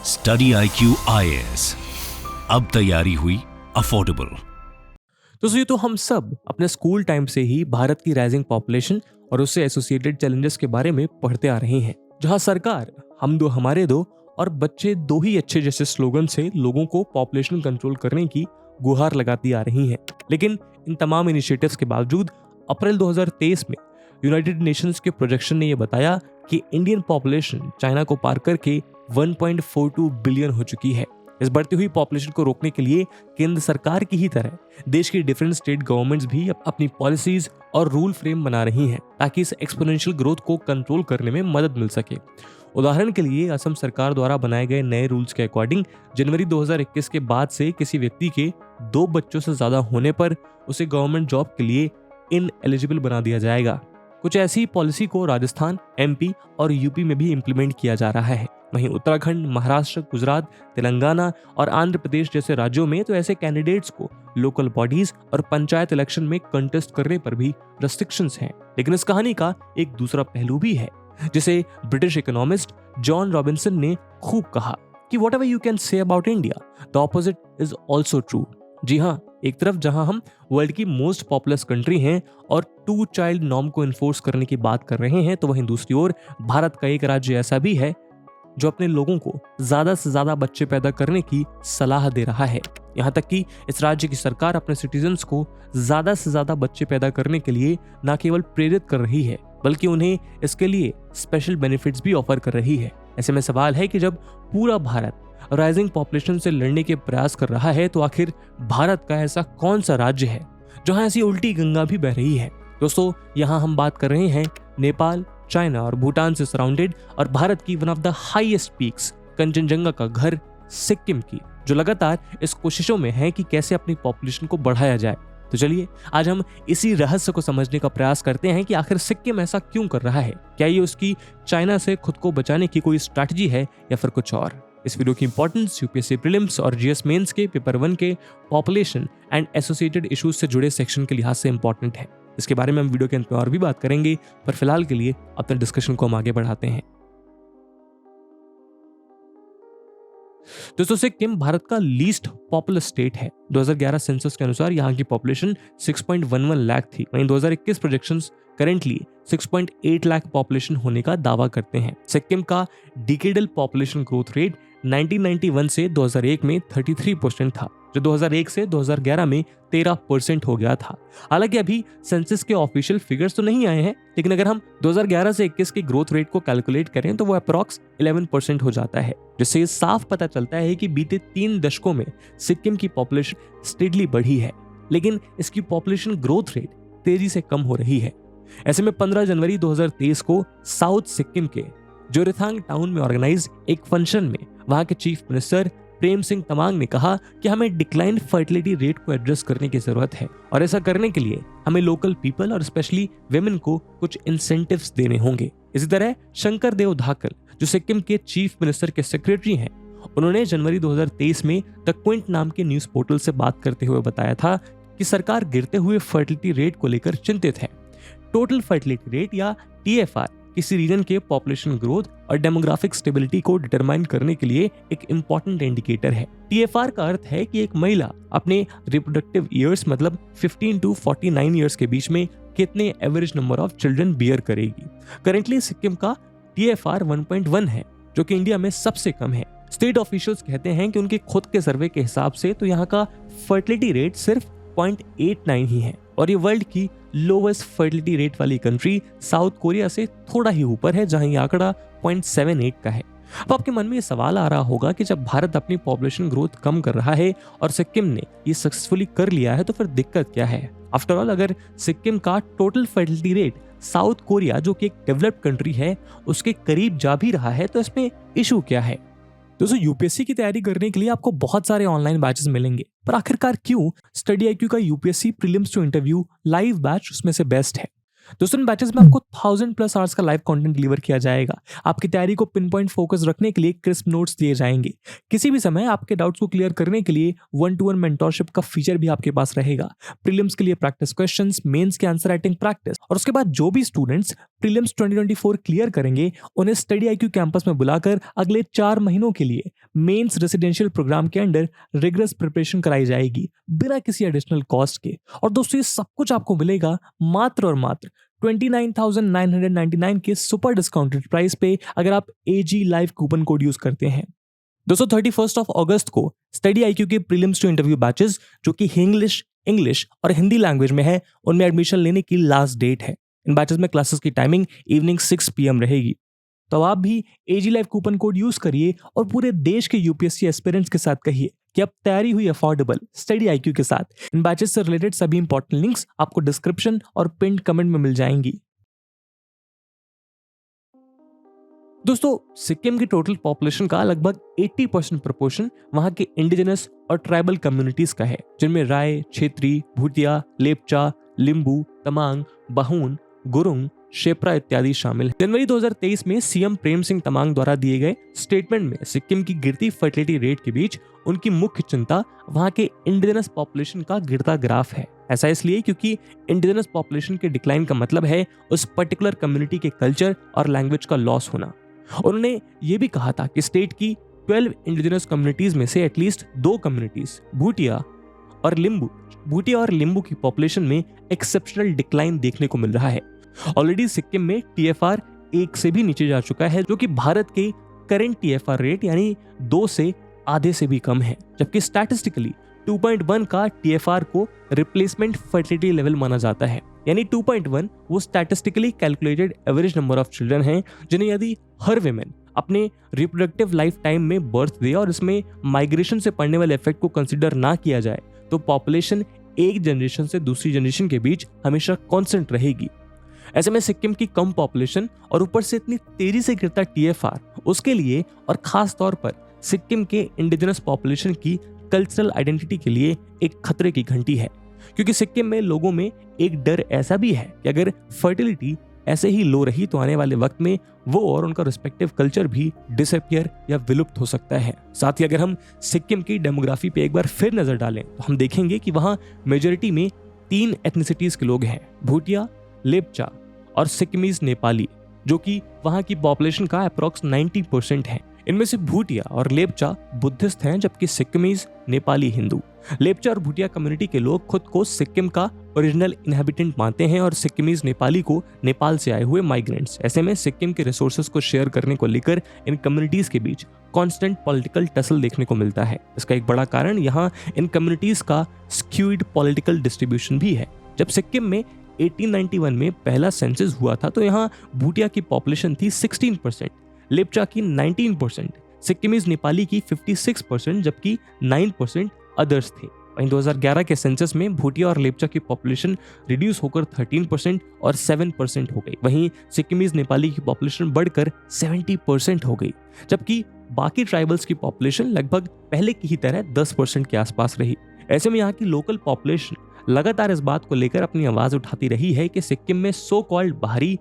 Study IQ IAS, अब तैयारी हुई अफोर्डेबल। ये तो हम सब अपने स्कूल टाइम से ही भारत की राइजिंग पॉपुलेशन और उससे एसोसिएटेड चैलेंजेस के बारे में पढ़ते आ रहे हैं, जहां सरकार हम दो हमारे दो और बच्चे दो ही अच्छे जैसे स्लोगन से लोगों को पॉपुलेशन कंट्रोल करने की गुहार लगाती आ रही हैं। लेकिन इन तमाम इनिशिएटिव्स के बावजूद अप्रैल 2023 में यूनाइटेड नेशंस के प्रोजेक्शन ने यह बताया कि इंडियन पॉपुलेशन चाइना को पार करके 1.42 बिलियन हो चुकी है। इस बढ़ती हुई पॉपुलेशन को रोकने के लिए केंद्र सरकार की ही तरह देश की डिफरेंट स्टेट गवर्नमेंट्स भी अपनी पॉलिसीज और रूल फ्रेम बना रही हैं ताकि इस एक्सपोनेंशियल ग्रोथ को कंट्रोल करने में मदद मिल सके। उदाहरण के लिए असम सरकार द्वारा बनाए गए नए रूल्स के अकॉर्डिंग जनवरी 2021 के बाद से किसी व्यक्ति के 2 बच्चों से ज्यादा होने पर उसे गवर्नमेंट जॉब के लिए इनएलिजिबल बना दिया जाएगा। कुछ ऐसी पॉलिसी को राजस्थान, MP और UP में भी इम्प्लीमेंट किया जा रहा है। वहीं उत्तराखंड, महाराष्ट्र, गुजरात, तेलंगाना और आंध्र प्रदेश जैसे राज्यों में तो ऐसे कैंडिडेट्स को लोकल बॉडीज और पंचायत इलेक्शन में कंटेस्ट करने पर भी रेस्ट्रिक्शंस हैं। लेकिन इस कहानी का एक दूसरा पहलू भी है, जिसे ब्रिटिश इकोनॉमिस्ट जॉन रॉबिन्सन ने खूब कहा कि whatever you can say about India, the opposite is also true. जी हाँ, एक तरफ जहां हम वर्ल्ड की मोस्ट पॉपुलस कंट्री हैं और 2 चाइल्ड नॉर्म को इन्फोर्स करने की बात कर रहे हैं, तो वहीं दूसरी ओर भारत का एक राज्य ऐसा भी है जो अपने लोगों को ज्यादा से ज्यादा बच्चे पैदा करने की सलाह दे रहा है। यहाँ तक कि इस राज्य की सरकार अपने सिटीजन्स को ज्यादा से ज्यादा बच्चे पैदा करने के लिए न केवल प्रेरित कर रही है, बल्कि उन्हें इसके लिए स्पेशल बेनिफिट्स भी ऑफर कर रही है। ऐसे में सवाल है कि जब पूरा भारत राइजिंग पॉपुलेशन से लड़ने के प्रयास कर रहा है, तो आखिर भारत का ऐसा कौन सा राज्य है जहां ऐसी उल्टी गंगा भी बह रही है? दोस्तों, यहाँ हम बात कर रहे हैं नेपाल, चाइना और भूटान से सराउंडेड और भारत की one of the highest peaks Kanchenjunga का घर सिक्किम की, जो लगातार इस कोशिशों में है कि कैसे अपनी पॉपुलेशन को बढ़ाया जाए। तो चलिए आज हम इसी रहस्य को समझने का प्रयास करते हैं कि आखिर सिक्किम ऐसा क्यों कर रहा है। क्या ये उसकी चाइना से खुद को बचाने की कोई स्ट्रैटेजी है या फिर कुछ और? इस वीडियो की इंपॉर्टेंस यूपीएससी प्रीलिम्स और GS मेंस के पेपर 1 के पॉपुलेशन एंड एसोसिएटेड इश्यूज से जुड़े सेक्शन के लिहाज से इंपॉर्टेंट है। इसके बारे में हम वीडियो के अंत में और भी बात करेंगे, पर फिलहाल के लिए अपने डिस्कशन को हम आगे बढ़ाते हैं। दोस्तों, सिक्किम भारत का लीस्ट पॉपुलस स्टेट है। 2011 सेंसस के अनुसार यहाँ की पॉपुलेशन 6.11 लाख थी। वहीं 2021 प्रोजेक्शंस करेंटली 6.8 लाख पॉपुलेशन होने का दावा करते हैं। सिक्किम का डिकेडल पॉपुलेशन ग्रोथ रेट 1991 से 2001 में 33% था, जो 2001 से 2011 में 13% हो गया था। हालांकि अभी सेंसस के ऑफिशियल फिगर्स तो नहीं आए हैं, लेकिन अगर हम 2011 से 21 के ग्रोथ रेट को कैलकुलेट करें तो वो अप्रॉक्स 11% हो जाता है, जिससे साफ पता चलता है कि बीते 3 दशकों में सिक्किम की पॉपुलेशन स्टेडली बढ़ी है, लेकिन इसकी पॉपुलेशन ग्रोथ रेट तेजी से कम हो रही है। ऐसे में 15 जनवरी 2023 को साउथ सिक्किम के जोरथांग टाउन में ऑर्गेनाइज एक फंक्शन में वहां के चीफ मिनिस्टर प्रेम सिंह तमांग ने कहा कि हमें डिक्लाइन फर्टिलिटी रेट को एड्रेस करने की जरूरत है और ऐसा करने के लिए हमें लोकल पीपल और स्पेशली वेमेन को कुछ इंसेंटिव्स देने होंगे। इसी तरह शंकर देव धाकल, जो सिक्किम के चीफ मिनिस्टर के सेक्रेटरी हैं, उन्होंने जनवरी 2023 में द क्विंट नाम के न्यूज पोर्टल से बात करते हुए बताया था कि सरकार गिरते हुए फर्टिलिटी रेट को लेकर चिंतित है। टोटल फर्टिलिटी रेट या TFR किसी रीजन के पॉपुलेशन ग्रोथ और डेमोग्राफिक स्टेबिलिटी को डिटरमाइन करने के लिए एक इंपॉर्टेंट इंडिकेटर है। TFR का अर्थ है कि एक महिला अपने रिप्रोडक्टिव ईयर्स मतलब 15 to 49 ईयर्स के बीच में कितने average number of children bear करेगी। करेंटली सिक्किम का TFR 1.1 है, जो कि इंडिया में सबसे कम है। स्टेट ऑफिशियल्स कहते हैं कि उनके खुद के सर्वे के हिसाब से तो यहाँ का फर्टिलिटी रेट सिर्फ 0.89 ही है और ये वर्ल्ड की लोवेस्ट फर्टिलिटी रेट वाली कंट्री साउथ कोरिया से थोड़ा ही ऊपर है, जहां ये आंकड़ा 0.78 का है। अब आपके मन में ये सवाल आ रहा होगा कि जब भारत अपनी पॉपुलेशन ग्रोथ कम कर रहा है और सिक्किम ने ये सक्सेसफुली कर लिया है, तो फिर दिक्कत क्या है? आफ्टर ऑल, अगर सिक्किम का total fertility rate south Korea, जो कि एक डेवलप्ड कंट्री है, उसके करीब जा भी रहा है, तो इसमें इशू क्या है? दोस्तों, यूपीएससी की तैयारी करने के लिए आपको बहुत सारे ऑनलाइन बैचेस मिलेंगे, पर आखिरकार क्यों स्टडी IQ का UPSC prelims to interview live batch उसमें से बेस्ट है? दोस्तों, इन बैचेस में आपको 1000+ आवर्स का लाइव कंटेंट डिलीवर किया जाएगा। आपकी तैयारी को पिन पॉइंट फोकस रखने के लिए क्रिस्प नोट्स दिए जाएंगे। किसी भी समय आपके डाउट्स को क्लियर करने के लिए 1-to-1 मेंटोरशिप का फीचर भी आपके पास रहेगा। प्रीलिम्स के लिए प्रैक्टिस क्वेश्चंस, मेंस के आंसर राइटिंग प्रैक्टिस, और उसके बाद जो भी स्टूडेंट्स प्रीलिम्स 2024 क्लियर करेंगे उन्हें स्टडी IQ कैंपस में बुलाकर अगले 4 महीनों के लिए मेंस रेसिडेंशियल प्रोग्राम के अंडर रिगरस प्रिपरेशन कराई जाएगी बिना किसी एडिशनल कॉस्ट के। और दोस्तों ये सब कुछ आपको मिलेगा मात्र और मात्र 29,999 के सुपर डिस्काउंटेड प्राइस पे अगर आप AG live coupon code use करते हैं। दोस्तों 31 अगस्त को स्टडी IQ के प्रीलिम्स टू इंटरव्यू बैचेस जो कि इंग्लिश और हिंदी लैंग्वेज में है, उनमें एडमिशन लेने की लास्ट डेट है। इन बैचेस में क्लासेस की टाइमिंग इवनिंग 6 PM रहेगी। तो आप भी AG live coupon code use करिए और पूरे देश के UPSC एस्पिरेंट्स के साथ कहिए कि अब तैयारी हुई अफोर्डेबल स्टडी IQ के साथ। इन बैचेस से रिलेटेड सभी इंपॉर्टेंट लिंक्स आपको डिस्क्रिप्शन और पिन कमेंट में मिल जाएंगी। दोस्तों सिक्किम की टोटल पॉपुलेशन का लगभग 80% प्रोपोर्शन वहां के इंडिजिनस और ट्राइबल कम्युनिटीज का है, जिनमें राय, क्षेत्री, भूटिया, लेपचा, लिम्बू, तमांग, बाहुन, गुरुंग, शेप्रा इत्यादि शामिल हैं। जनवरी 2023 में CM प्रेम सिंह तमांग द्वारा दिए गए स्टेटमेंट में सिक्किम की गिरती फर्टिलिटी रेट के बीच उनकी मुख्य चिंता वहां के इंडिजिनस पॉपुलेशन का गिरता ग्राफ है। ऐसा इसलिए क्योंकि इंडिजिनस पॉपुलेशन के डिक्लाइन का मतलब है उस पर्टिकुलर कम्युनिटी के कल्चर और लैंग्वेज का लॉस होना। उन्होंने ये भी कहा था कि स्टेट की 12 इंडिजिनस कम्युनिटीज में से एटलीस्ट 2 कम्युनिटीज भूटिया और लिम्बू की पॉपुलेशन में एक्सेप्शनल डिक्लाइन देखने को मिल रहा है। ऑलरेडी सिक्किम में TFR 1 से भी नीचे जा चुका है, जो कि भारत के करंट TFR रेट यानी 2 से आधे से भी कम है, जबकि स्टैटिस्टिकली 2.1 का TFR को रिप्लेसमेंट फर्टिलिटी लेवल माना जाता है। यानी 2.1 वो statistically calculated average number of children हैं जिन्हें यदि हर विमेन अपने रिप्रोडक्टिव लाइफ टाइम में बर्थ दे और इसमें माइग्रेशन से पड़ने वाले इफेक्ट को कंसिडर ना किया जाए तो पॉपुलेशन एक जनरेशन से दूसरी जनरेशन के बीच हमेशा कांस्टेंट रहेगी। ऐसे में सिक्किम की कम पॉपुलेशन और ऊपर से इतनी तेजी से गिरता TFR उसके लिए और खास तौर पर सिक्किम के इंडिजिनस पॉपुलेशन की कल्चरल आइडेंटिटी के लिए एक खतरे की घंटी है, क्योंकि सिक्किम में लोगों में एक डर ऐसा भी है कि अगर फर्टिलिटी ऐसे ही लो रही तो आने वाले वक्त में वो और उनका रिस्पेक्टिव कल्चर भी डिसअपियर या विलुप्त हो सकता है। साथ ही अगर हम सिक्किम की डेमोग्राफी पे एक बार फिर नजर डालें तो हम देखेंगे कि वहाँ मेजोरिटी में 3 एथनिसिटीज के लोग हैं, भूटिया, लेपचा और सिक्किमीज नेपाली, जो कि वहाँ की पॉपुलेशन का अप्रॉक्स 90% है। इनमें से भूटिया और लेपचा बुद्धिस्ट हैं, जबकि सिक्किमीज नेपाली हिंदू। लेपचा और भूटिया कम्युनिटी के लोग खुद को सिक्किम का ओरिजिनल इनहेबिटेंट मानते हैं और सिक्किमीज नेपाली को नेपाल से आए हुए माइग्रेंट्स। ऐसे में सिक्किम के रिसोर्सेज को शेयर करने को लेकर इन कम्युनिटीज के बीच कांस्टेंट पॉलिटिकल टसल देखने को मिलता है। इसका एक बड़ा कारण यहाँ इन कम्युनिटीज का स्क्यूड पॉलिटिकल डिस्ट्रीब्यूशन भी है। जब सिक्किम में 1891 में पहला सेंसस हुआ था तो यहाँ भूटिया की पॉपुलेशन थी 16%, लेपचा की 19%, सिक्किमीज नेपाली की 56%, जबकि 9% अदर्स थे। वहीं 2011 के सेंसस में भूटिया और लेपचा की पॉपुलेशन रिड्यूस होकर 13% और 7% हो गई। वहीं सिक्किमीज नेपाली की पॉपुलेशन बढ़कर 70% हो गई, जबकि बाकी ट्राइबल्स की पॉपुलेशन लगभग पहले की ही तरह 10% के आसपास रही। ऐसे में यहाँ की लोकल पॉपुलेशन लगातार इस बात को लेकर अपनी आवाज उठाती रही है कि सिक्किम में सो कॉल्ड बाहरी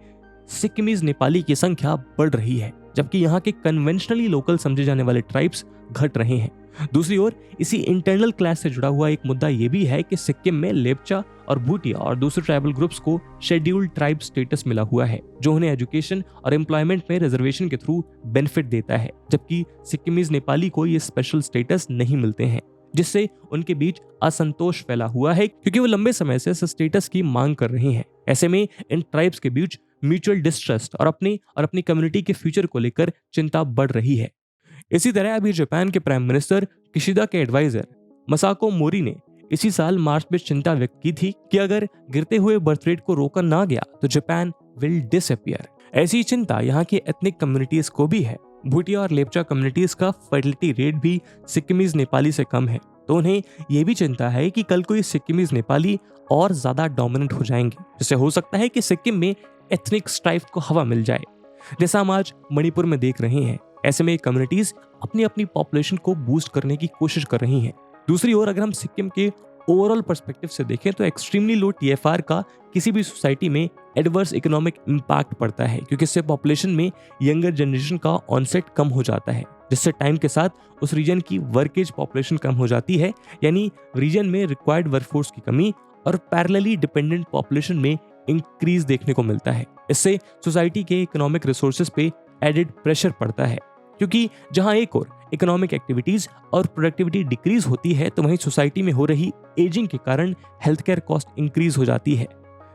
सिक्किमीज नेपाली की संख्या बढ़ रही है, जबकि यहाँ के कन्वेंशनली लोकल समझे जाने वाले ट्राइब्स घट रहे हैं। दूसरी ओर इसी इंटरनल क्लास से जुड़ा हुआ एक मुद्दा यह भी है कि सिक्किम में लेपचा और भूटिया और दूसरे ट्राइबल ग्रुप्स को शेड्यूल्ड ट्राइब स्टेटस मिला हुआ है, जो उन्हें एजुकेशन और एम्प्लॉयमेंट में रिजर्वेशन के थ्रू बेनिफिट देता है, जबकि सिक्किमीज नेपाली को ये स्पेशल स्टेटस नहीं मिलते हैं, जिससे उनके बीच असंतोष फैला हुआ है क्योंकि वो लंबे समय से इस स्टेटस की मांग कर रहे हैं। ऐसे में इन ट्राइब्स के बीच म्यूचुअल डिस्ट्रस्ट और अपनी कम्युनिटी के फ्यूचर को लेकर चिंता बढ़ रही है। इसी तरह अभी जापान के प्राइम मिनिस्टर किशिदा के एडवाइजर मसाको मोरी ने इसी साल मार्च में चिंता व्यक्त की थी कि अगर गिरते हुए बर्थ रेट को रोका ना गया तो जापान विल डिसअपियर। ऐसी चिंता यहाँ की एथनिक कम्युनिटीज को भी है। भूटिया और लेपचा कम्युनिटीज का फर्टिलिटी रेट भी सिक्किमीज नेपाली से कम है, तो उन्हें यह भी चिंता है कि कल कोई सिक्किमीज नेपाली और ज्यादा डोमिनेंट हो जाएंगे, जिससे हो सकता है कि सिक्किम में एथनिक स्ट्राइफ को हवा मिल जाए, जैसा हम आज मणिपुर में देख रहे हैं। ऐसे में कम्युनिटीज अपनी पॉपुलेशन को बूस्ट करने की कोशिश कर रही हैं। दूसरी ओर अगर हम सिक्किम के ओवरऑल पर्सपेक्टिव से देखें तो एक्सट्रीमली लो TFR का किसी भी सोसाइटी में एडवर्स इकोनॉमिक इम्पैक्ट पड़ता है, क्योंकि इससे पॉपुलेशन में यंगर जनरेशन का ऑनसेट कम हो जाता है, जिससे टाइम के साथ उस रीजन की वर्केज पॉपुलेशन कम हो जाती है, यानी रीजन में रिक्वायर्ड वर्कफोर्स की कमी और पैरेलली डिपेंडेंट पॉपुलेशन में इंक्रीज देखने को मिलता है। इससे सोसाइटी के इकोनॉमिक रिसोर्सेज पे एडेड प्रेशर पड़ता है, क्योंकि जहां एक और इकोनॉमिक एक्टिविटीज और प्रोडक्टिविटी डिक्रीज होती है तो वहीं सोसाइटी में हो रही एजिंग के कारण हेल्थ केयर कॉस्ट इंक्रीज हो जाती है,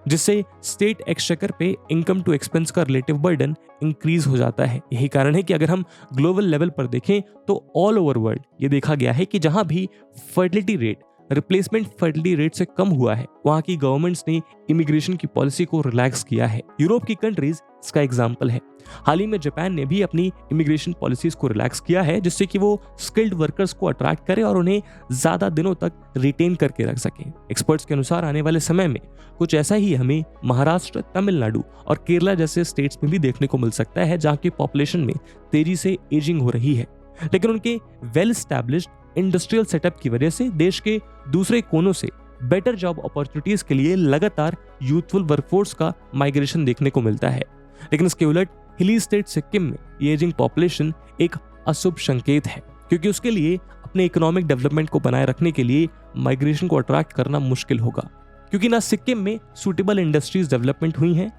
जिससे स्टेट एक्सचेकर पे इनकम टू एक्सपेंस का रिलेटिव बर्डन इंक्रीज हो जाता है। यही कारण है कि अगर हम ग्लोबल लेवल पर देखें तो ऑल ओवर वर्ल्ड ये देखा गया है कि जहां भी fertility rate replacement fertility rate से कम हुआ है वहां की गवर्नमेंट्स ने इमिग्रेशन की पॉलिसी को रिलैक्स किया है। यूरोप की कंट्रीज इसका एग्जाम्पल है। हाल ही में जापान ने भी अपनी इमिग्रेशन पॉलिसीज को रिलैक्स किया है, जिससे कि वो स्किल्ड वर्कर्स को अट्रैक्ट करे और उन्हें ज्यादा दिनों तक रिटेन करके रख सकें। एक्सपर्ट्स के अनुसार आने वाले समय में कुछ ऐसा ही हमें महाराष्ट्र, तमिलनाडु और केरला जैसे स्टेट्स में भी देखने को मिल सकता है, जहां की पॉपुलेशन में तेजी से एजिंग हो रही है, लेकिन उनके वेल एस्टैब्लिश्ड इंडस्ट्रियल सेटअप की वजह से देश के दूसरे कोनों से बेटर जॉब अपॉर्चुनिटीज के लिए लगातार यूथफुल वर्कफोर्स का माइग्रेशन देखने को मिलता है। लेकिन इसके उलट हिली स्टेट सिक्किम में ये एजिंग पॉपुलेशन एक अशुभ संकेत है, क्योंकि उसके लिए अपने इकोनॉमिक डेवलपमेंट को बनाए रखने के लिए माइग्रेशन को अट्रैक्ट करना मुश्किल होगा, क्योंकि ना सिक्किम में सूटेबल इंडस्ट्रीज डेवलपमेंट हुई हैं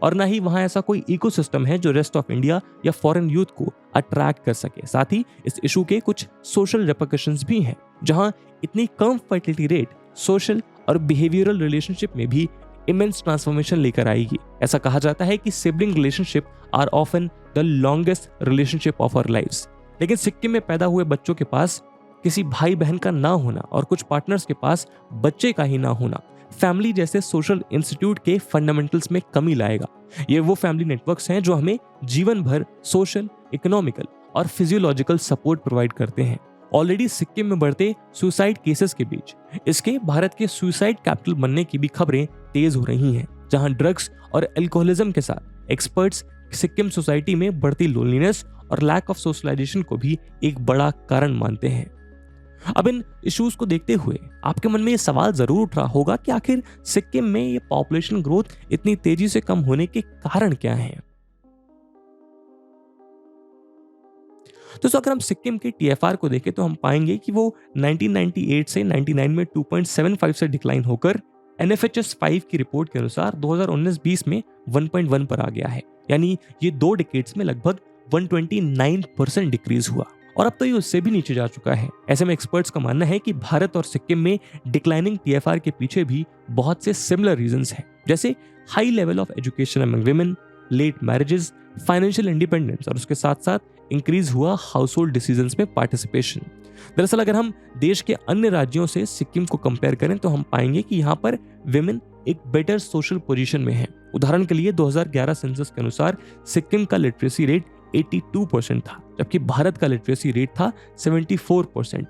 और ना ही वहां ऐसा कोई इकोसिस्टम है जो रेस्ट ऑफ इंडिया या फॉरेन यूथ को अट्रैक्ट कर सके। साथ ही इस इशू के कुछ सोशल रेपरकशंस भी हैं, जहां इतनी कम फर्टिलिटी रेट सोशल और बिहेवियरल रिलेशनशिप में भी इमेंस ट्रांसफॉर्मेशन लेकर आएगी। ऐसा कहा जाता है कि sibling relationship are often the longest relationship of our lives. लेकिन सिक्किम में पैदा हुए बच्चों के पास किसी भाई बहन का ना होना और कुछ पार्टनर्स के पास बच्चे का ही ना होना फैमिली जैसे सोशल इंस्टीट्यूट के फंडामेंटल्स में कमी लाएगा। ये वो फैमिली नेटवर्क्स हैं जो हमें जीवन भर सोशल, इकोनॉमिकल और फिजियोलॉजिकल सपोर्ट प्रोवाइड करते हैं। ऑलरेडी सिक्किम में बढ़ते सुसाइड केसेस के बीच इसके भारत के सुसाइड कैपिटल बनने की भी खबरें तेज हो रही हैं, जहां ड्रग्स और अल्कोहलिज्म के साथ एक्सपर्ट्स सिक्किम सोसाइटी में बढ़ती लोनलीनेस और लैक ऑफ सोशलाइजेशन को भी एक बड़ा कारण मानते हैं। अब इन इश्यूज को देखते हुए आपके मन में ये सवाल जरूर उठ रहा होगा कि आखिर सिक्किम में ये पॉपुलेशन ग्रोथ इतनी तेजी से कम होने के कारण क्या हैं? तो अगर हम सिक्किम के टीएफआर को देखें तो हम पाएंगे कि वो 1998 से 99 में 2.75 से डिक्लाइन होकर NFHS 5 की रिपोर्ट के अनुसार 2019-20 में 1.1 पर आ गया है। यानी ये 2 डिकेड्स में लगभग 129% डिक्रीज हुआ और अब तो ये उससे भी नीचे जा चुका है। ऐसे में एक्सपर्ट्स का मानना है कि भारत और सिक्किम में डिक्लाइनिंग टीएफआर के पीछे भी बहुत से सिमिलर रीजंस हैं, जैसे high level of education among women, late marriages, financial independence और उसके साथ साथ इंक्रीज हुआ हाउस होल्ड डिसीजंस में पार्टिसिपेशन। दरअसल अगर हम देश के अन्य राज्यों से सिक्किम को कंपेयर करें तो हम पाएंगे कि यहाँ पर विमेन एक बेटर सोशल पोजीशन में है। उदाहरण के लिए 2011 सेंसस के अनुसार सिक्किम का लिटरेसी रेट 82% था, जबकि भारत का लिटरेसी रेट था 74%।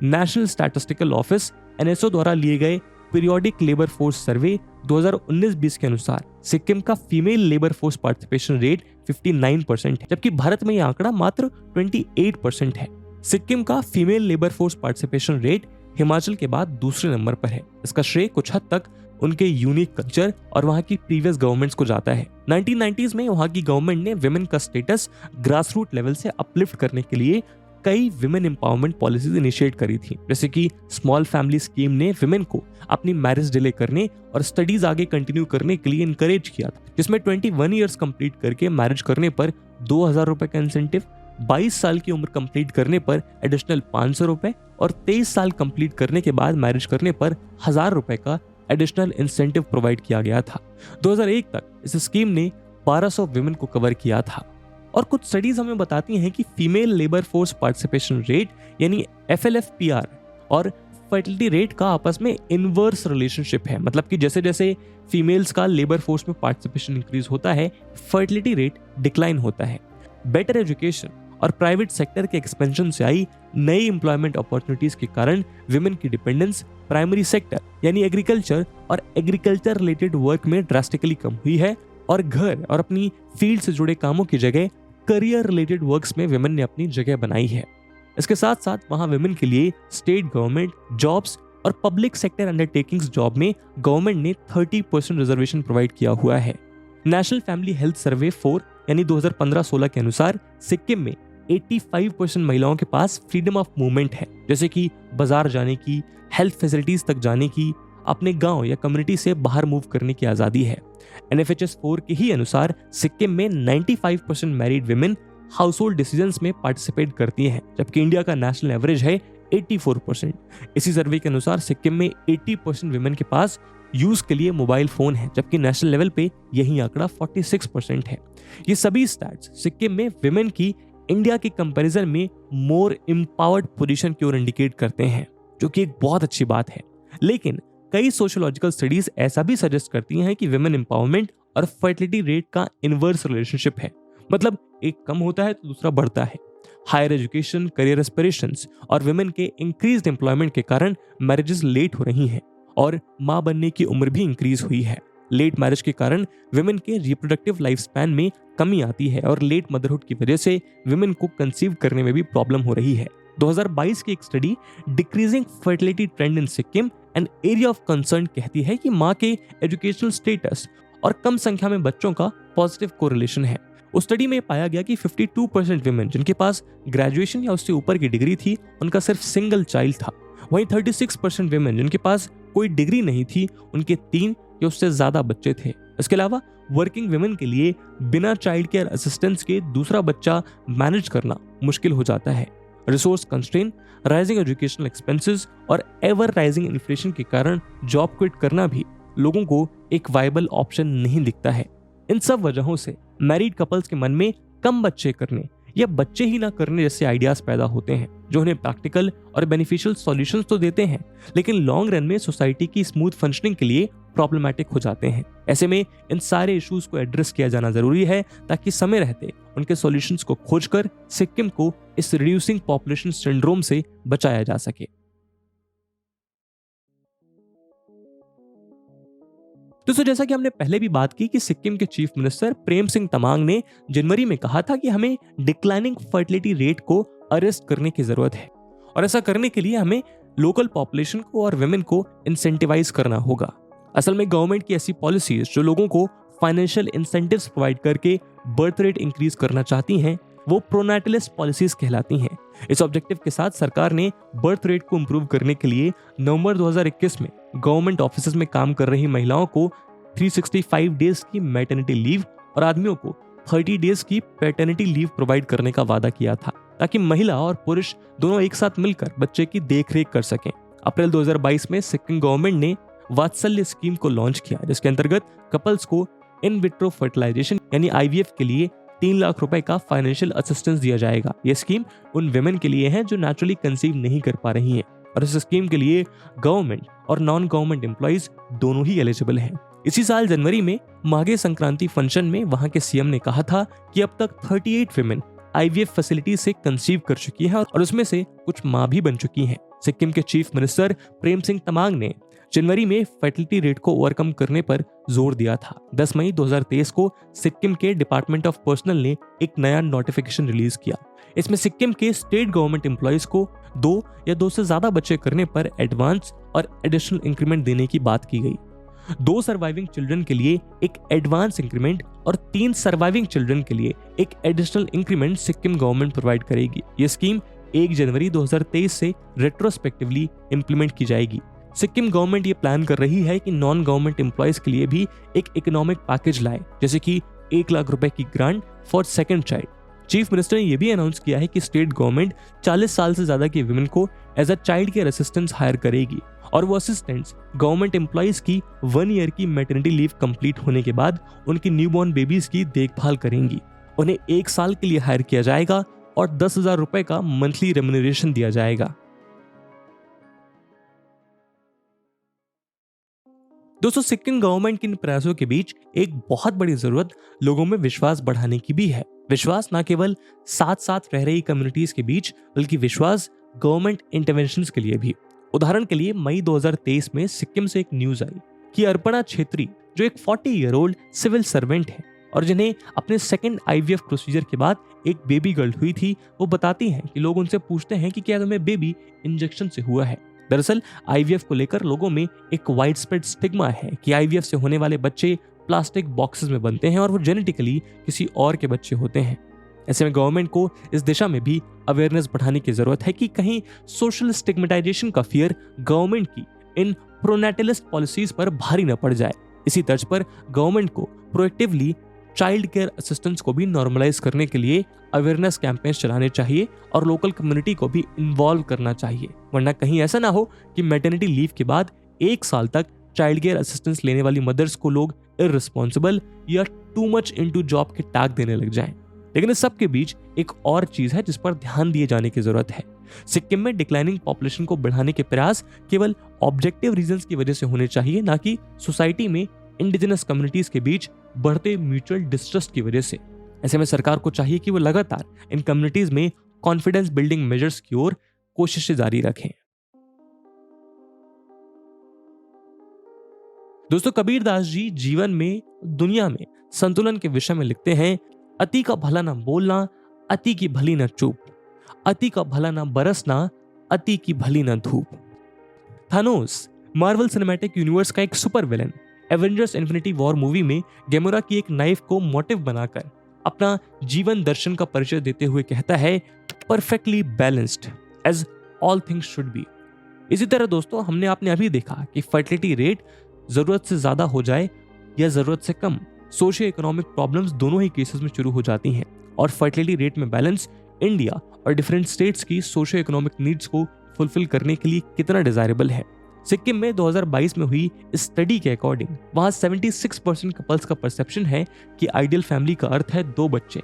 नेशनल स्टैटिस्टिकल ऑफिस NSO द्वारा लिए गए पीरियोडिक लेबर फोर्स सर्वे 2019-20 के अनुसार सिक्किम का female labour force participation rate 59% है, जबकि भारत में यह आंकड़ा मात्र 28% है। सिक्किम का female labour force participation rate Himachal के बाद दूसरे नंबर पर है। इसका श्रेय कुछ हद तक उनके यूनिक कल्चर और वहां की प्रीवियस गवर्नमेंट्स को जाता है। 1990s में वहां की गवर्नमेंट ने विमेन का स्टेटस ग्रास रूट लेवल से अपलिफ्ट करने के लिए कई विमेन एम्पावरमेंट पॉलिसीज इनिशिएट करी थी, जैसे कि स्मॉल फैमिली स्कीम ने विमेन को अपनी मैरिज डिले करने और स्टडीज आगे कंटिन्यू करने के लिए इनकरेज किया था, जिसमें 21 ईयर्स कंप्लीट करके मैरिज करने पर 2000 रुपए का इंसेंटिव, 22 साल की उम्र कंप्लीट करने पर एडिशनल 500 रुपए और 23 साल कंप्लीट करने के बाद मैरिज करने पर 1000 रुपए का एडिशनल इंसेंटिव प्रोवाइड किया गया था। 2001 तक इस स्कीम ने 1200 विमेन को कवर किया था। और कुछ स्टडीज हमें बताती हैं कि female labour force participation rate यानी FLFPR और फर्टिलिटी रेट का आपस में इनवर्स रिलेशनशिप है। मतलब कि जैसे जैसे फीमेल्स का लेबर फोर्स में पार्टिसिपेशन इंक्रीज होता है, फर्टिलिटी रेट डिक्लाइन होता है। बेटर एजुकेशन और प्राइवेट सेक्टर के एक्सपेंशन से आई नई एम्प्लॉयमेंट अपॉर्चुनिटीज के कारण विमेन की डिपेंडेंस प्राइमरी सेक्टर यानी एग्रीकल्चर और एग्रीकल्चर रिलेटेड वर्क में ड्रास्टिकली कम हुई है और घर और अपनी फील्ड से जुड़े कामों की जगह करियर रिलेटेड वर्क्स में विमेन ने अपनी जगह बनाई है। इसके साथ साथ वहां विमेन के लिए स्टेट गवर्नमेंट जॉब्स और पब्लिक सेक्टर अंडरटेकिंग्स जॉब में गवर्नमेंट ने 30% रिजर्वेशन प्रोवाइड किया हुआ है। नेशनल फैमिली हेल्थ सर्वे 4 यानी 2015-16 के अनुसार सिक्किम में 85% महिलाओं के पास फ्रीडम ऑफ मूवमेंट है, जैसे कि बाजार जाने की, हेल्थ फैसिलिटीज तक जाने की, अपने गांव या कम्युनिटी से बाहर मूव करने की आजादी है। NFHS 4 के ही अनुसार सिक्किम में 95% married women house hold decisions में पार्टिसिपेट करती हैं, जबकि इंडिया का नेशनल एवरेज है 84%। इसी सर्वे के अनुसार सिक्किम में 80% विमेन के पास यूज के लिए मोबाइल फोन है, जबकि नेशनल लेवल पे यही आंकड़ा 46% है। ये सभी स्टैट्स सिक्किम में विमेन की इंडिया के कंपैरिजन में मोर एम्पावर्ड पोजीशन की ओर इंडिकेट करते हैं, जो कि एक बहुत अच्छी बात है। लेकिन कई सोशियोलॉजिकल स्टडीज ऐसा भी सजेस्ट करती हैं कि विमेन एम्पावरमेंट और फर्टिलिटी रेट का इनवर्स रिलेशनशिप है, मतलब एक कम होता है तो दूसरा बढ़ता है। हायर एजुकेशन, करियर एस्पिरेशंस और विमेन के इंक्रीज्ड एम्प्लॉयमेंट के कारण मैरिजेस लेट हो रही हैं और मां बनने की उम्र भी इंक्रीज हुई है। लेट मैरिज के कारण विमेन के रिप्रोडक्टिव लाइफ स्पैन में कमी आती है और लेट मदरहुड की वजह से विमेन को कंसीव करने में भी प्रॉब्लम हो रही है। 2022 की एक study decreasing fertility trend in Sikkim and area of concern कहती है कि मां के एजुकेशनल स्टेटस और कम संख्या में बच्चों का पॉजिटिव कोरिलेशन है। उस स्टडी में पाया गया कि 52% विमेन जिनके पास ग्रेजुएशन या उससे ऊपर की डिग्री थी, उनका सिर्फ सिंगल चाइल्ड था। वहीं 36% विमेन जिनके पास कोई डिग्री नहीं थी, उनके 3 या उससे ज्यादा बच्चे थे। इसके अलावा वर्किंग विमेन के लिए बिना चाइल्ड केयर असिस्टेंस के दूसरा बच्चा मैनेज करना मुश्किल हो जाता है। Resource constrain, rising educational expenses और एवर राइजिंग इन्फ्लेशन के कारण जॉब क्विट करना भी लोगों को एक वायबल ऑप्शन नहीं दिखता है। इन सब वजहों से मैरिड कपल्स के मन में कम बच्चे करने या बच्चे ही ना करने जैसे आइडियाज पैदा होते हैं, जो उन्हें प्रैक्टिकल और बेनिफिशियल सॉल्यूशंस तो देते हैं, लेकिन लॉन्ग रन में सोसाइटी की स्मूथ फंक्शनिंग के लिए प्रॉब्लमैटिक हो जाते हैं। ऐसे में इन सारे इश्यूज को एड्रेस किया जाना जरूरी है ताकि समय रहते उनके सॉल्यूशंस को खोजकर सिक्किम को इस रिड्यूसिंग पॉपुलेशन सिंड्रोम से बचाया जा सके। दोस्तों, जैसा कि हमने पहले भी बात की कि सिक्किम के चीफ मिनिस्टर प्रेम सिंह तमांग ने जनवरी में कहा था कि हमें डिक्लाइनिंग फर्टिलिटी रेट को अरेस्ट करने की जरूरत है और ऐसा करने के लिए हमें लोकल पॉपुलेशन को और विमेन को इंसेंटिवाइज करना होगा। असल में गवर्नमेंट की ऐसी पॉलिसीज जो लोगों को फाइनेंशियल इंसेंटिव्स प्रोवाइड करके बर्थ रेट इंक्रीज करना चाहती हैं, वो प्रोनैटलिस्ट पॉलिसीज कहलाती हैं। इस ऑब्जेक्टिव के साथ सरकार ने बर्थ रेट को इंप्रूव करने के लिए नवंबर 2021 में गवर्नमेंट ऑफिसेज में काम कर रही महिलाओं को 365 डेज की मैटरनिटी लीव और आदमियों को 30 डेज की पैटर्निटी लीव प्रोवाइड करने का वादा किया था, ताकि महिला और पुरुष दोनों एक साथ मिलकर बच्चे की देखरेख कर सकें। अप्रैल 2022 में सिक्किम गवर्नमेंट ने वात्सल्य स्कीम को लॉन्च किया, जिसके अंतर्गत कपल्स को इन विट्रो फर्टिलाइजेशन यानी IVF के लिए 3 लाख रुपए का फाइनेंशियल असिस्टेंस दिया जाएगा। यह स्कीम उन विमेन के लिए है जो नेचुरली कंसीव नहीं कर पा रही हैं, और इस स्कीम के लिए गवर्नमेंट और नॉन गवर्नमेंट एम्प्लॉइज दोनों ही एलिजिबल हैं। इसी साल जनवरी में माघे संक्रांति फंक्शन में वहां के सीएम ने कहा था कि अब तक 38 विमेन IVF फैसिलिटी से कंसीव कर चुकी हैं और उसमें से कुछ मां भी बन चुकी हैं। सिक्किम के चीफ मिनिस्टर प्रेम सिंह तमांग ने जनवरी में फर्टिलिटी रेट को ओवरकम करने पर जोर दिया था। 10 मई 2023 को सिक्किम के डिपार्टमेंट ऑफ पर्सनल ने एक नया नोटिफिकेशन रिलीज किया। इसमें सिक्किम के स्टेट गवर्नमेंट एम्प्लॉइज को 2 या 2 से ज्यादा बच्चे करने पर एडवांस और एडिशनल इंक्रीमेंट देने की बात की गई। 2 सर्वाइविंग चिल्ड्रन के लिए एक एडवांस इंक्रीमेंट और 3 सर्वाइविंग चिल्ड्रन के लिए एक additional increment Sikkim government provide करेगी। यह स्कीम 1 जनवरी 2023 से रेट्रोस्पेक्टिवली इंप्लीमेंट की जाएगी। सिक्किम गवर्नमेंट ये प्लान कर रही है कि नॉन गवर्नमेंट एम्प्लॉइज के लिए भी एक इकोनॉमिक पैकेज लाए, जैसे कि 1 लाख रुपए की grant for second child. Chief minister ने यह भी अनाउंस किया है कि स्टेट गवर्नमेंट 40 साल से ज्यादा की विमेन को as a child care assistant hire करेगी और वो असिस्टेंट्स गवर्नमेंट एम्प्लॉइज की 1 ईयर की मैटरनिटी लीव कंप्लीट होने के बाद उनकी न्यूबॉर्न बेबीज की देखभाल करेंगी। उन्हें 1 साल के लिए हायर किया जाएगा और 10,000 रुपए का मंथली रेम्यूनरेशन दिया जाएगा। दोस्तों, सिक्किम गवर्नमेंट के इन प्रयासों के बीच एक बहुत बड़ी जरूरत लोगों में विश्वास बढ़ाने की भी है। विश्वास न केवल साथ साथ रह रही कम्युनिटीज के बीच, बल्कि विश्वास गवर्नमेंट इंटरवेंशंस के लिए भी। उदाहरण के लिए मई 2023 में सिक्किम से एक न्यूज आई कि अर्पणा छेत्री, जो एक 40 ईयर ओल्ड सिविल सर्वेंट है और जिन्हें अपने सेकंड IVF प्रोसीजर के बाद एक बेबी गर्ल हुई थी, वो बताती हैं कि लोग उनसे पूछते हैं कि क्या तुम्हें बेबी इंजेक्शन से हुआ है। दरअसल IVF को लेकर लोगों में एक वाइड स्प्रेड स्टिग्मा है कि IVF से होने वाले बच्चे प्लास्टिक बॉक्सेस में बनते हैं और वो जेनेटिकली किसी और के बच्चे होते हैं। ऐसे में गवर्नमेंट को इस दिशा में भी अवेयरनेस बढ़ाने की जरूरत है कि कहीं सोशल स्टिग्मेटाइजेशन का फियर गवर्नमेंट की इन प्रोनैटलिस्ट पॉलिसीज पर भारी न पड़ जाए। इसी तर्ज पर गवर्नमेंट को प्रोएक्टिवली चाइल्ड केयर असिस्टेंस को भी नॉर्मलाइज करने के लिए अवेयरनेस कैंपेन्स चलाने चाहिए और लोकल कम्युनिटी को भी इन्वॉल्व करना चाहिए, वरना कहीं ऐसा ना हो कि मैटरनिटी लीव के बाद 1 साल तक चाइल्ड केयर असिस्टेंस लेने वाली मदर्स को लोग इररिस्पॉन्सिबल या टू मच इनटू जॉब के टैग देने लग जाएं। लेकिन इस सब के बीच एक और चीज है जिस पर ध्यान दिए जाने की जरूरत है। सिक्किम में डिक्लाइनिंग पॉपुलेशन को बढ़ाने के प्रयास केवल ऑब्जेक्टिव रीजंस की वजह से होने चाहिए, ना कि सोसाइटी में इंडिजिनस कम्युनिटीज के बीच बढ़ते म्यूचुअल डिस्ट्रस्ट की वजह से। ऐसे में सरकार को चाहिए कि वो लगातार इन कम्युनिटीज में कॉन्फिडेंस बिल्डिंग मेजर्स की ओर कोशिशें जारी रखें। दोस्तों, कबीर दास जी जीवन में दुनिया में संतुलन के विषय में लिखते हैं, अति का भला ना बोलना, अति की भली ना चूप, अति का भला ना बरसना, अति की भली ना धूप। थानोस मार्वल सिनेमैटिक यूनिवर्स का एक super villain Avengers infinity war movie में गेमोरा की एक नाइफ को मोटिव बनाकर अपना जीवन दर्शन का परिचय देते हुए कहता है, perfectly balanced as all things should be. इसी तरह दोस्तों, हमने आपने अभी देखा कि फर्टिलिटी रेट जरूरत से ज्यादा हो जाए या जरूरत से कम, सोशियो इकोनॉमिक प्रॉब्लम्स दोनों ही केसेस में शुरू हो जाती हैं और फर्टिलिटी रेट में बैलेंस इंडिया और डिफरेंट स्टेट्स की सोशियो इकोनॉमिक नीड्स को फुलफिल करने के लिए कितना डिजायरेबल है। सिक्किम में 2022 में हुई इस स्टडी के अकॉर्डिंग वहां 76% कपल्स का परसेप्शन है कि आइडियल फैमिली का अर्थ है 2 बच्चे,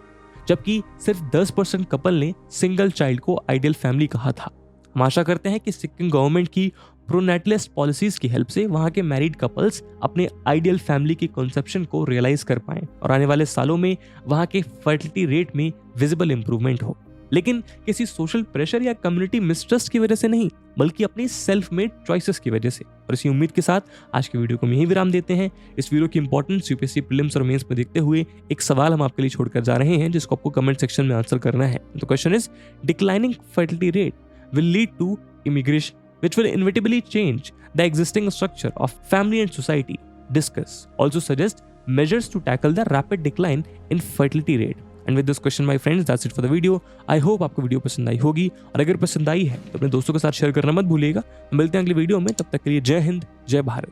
जबकि सिर्फ 10% कपल ने सिंगल चाइल्ड को आइडियल फैमिली कहा था। हम आशा करते हैं कि सिक्किम गवर्नमेंट की प्रोनेटलिस्ट पॉलिसीज की हेल्प से वहां के मैरिड कपल्स अपने आइडियल फैमिली की कॉन्सेप्शन को रियलाइज कर पाएं और आने वाले सालों में वहां के फर्टिलिटी रेट में विजिबल इंप्रूवमेंट हो, लेकिन किसी सोशल प्रेशर या कम्युनिटी मिसट्रस्ट की वजह से नहीं, बल्कि अपनी सेल्फ मेड चॉइसेस की वजह से। और इसी उम्मीद के साथ आज की वीडियो को हम यहीं विराम देते हैं। इस वीडियो की इंपॉर्टेंस यूपीएससी प्रीलिम्स और मेंस में देखते हुए एक सवाल हम आपके लिए छोड़कर जा रहे हैं, जिसको आपको कमेंट सेक्शन में आंसर करना है। तो question is, declining fertility rate will lead to immigration which will inevitably change the existing structure of family and society. Discuss. Also suggest measures to tackle the rapid decline in fertility rate. And with this question, my friends, that's it for the video. I hope आपको video पसंद आई होगी, और अगर पसंद आई है तो अपने दोस्तों के साथ शेयर करना मत भूलिएगा। मिलते हैं अगली वीडियो में, तब तक के लिए जय हिंद, जय भारत।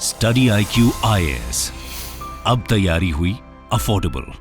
स्टडी IQ IAS, अब तैयारी हुई अफोर्डेबल।